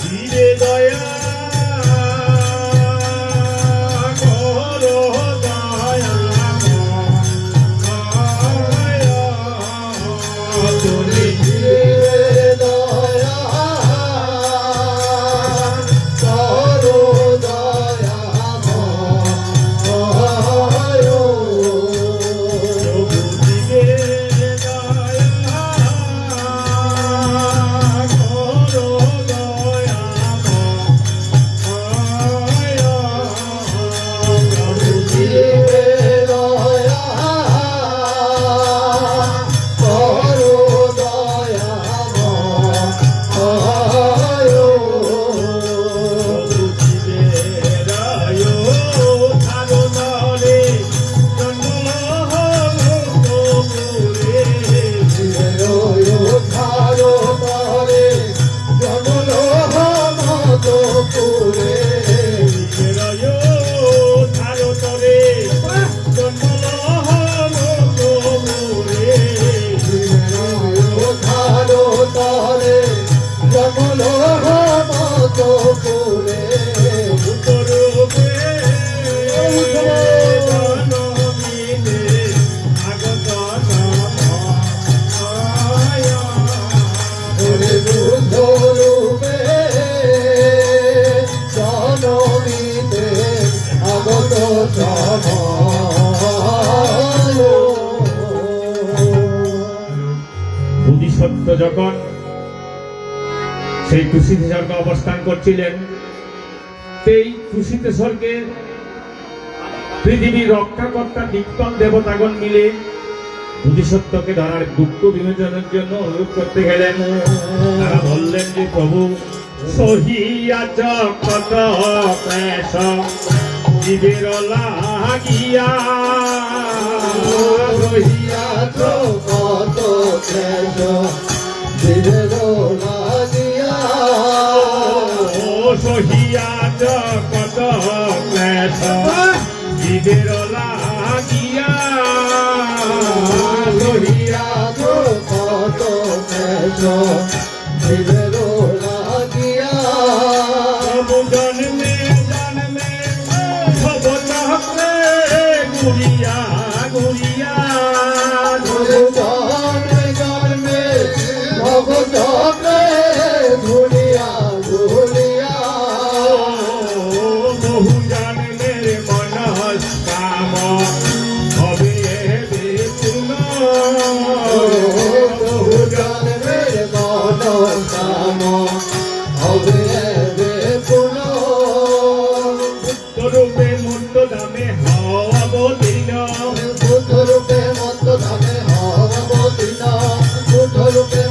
ধীরে দয়া করো দয়া তুমি বুদ্ধিসত্ত্ব যখন সেই তুষিতে স্বর্গে অবস্থান করছিলেন, সেই তুষিতে স্বর্গে পৃথিবীর রক্ষাকর্তা নিত্যন দেবতাগণ মিলে বুদ্ধিসত্ত্বকে ধরার দুঃখ বিমোচনের জন্য অনুরোধ করতে গেলেন। তারা বললেন যে প্রভু সহিয়াছ কত ক্লেশ জীবের লাগিয়া, সহিয়াছ কত ক্লেশ জীবের লাগিয়া, সহিয়াছ কত ক্লেশ জীবের লাগিয়া, সহিয়াছ কত ক্লেশ জীবের লাগিয়া, জন্মে জন্মে ভব চক্রে ঘুরিয়া ঘুরিয়া, জন্মে জন্মে ভব চক্রে ঘুরিয়া ঘুরিয়া, বহু জন্মের মনস কাম হবে বিপুল, বহু জন্মের মনস কাম হবে বিপুল, রূপে মূর্ত দামে অবতীর্ণ, রূপে মত ধামে অবতীর্ণ, রূপে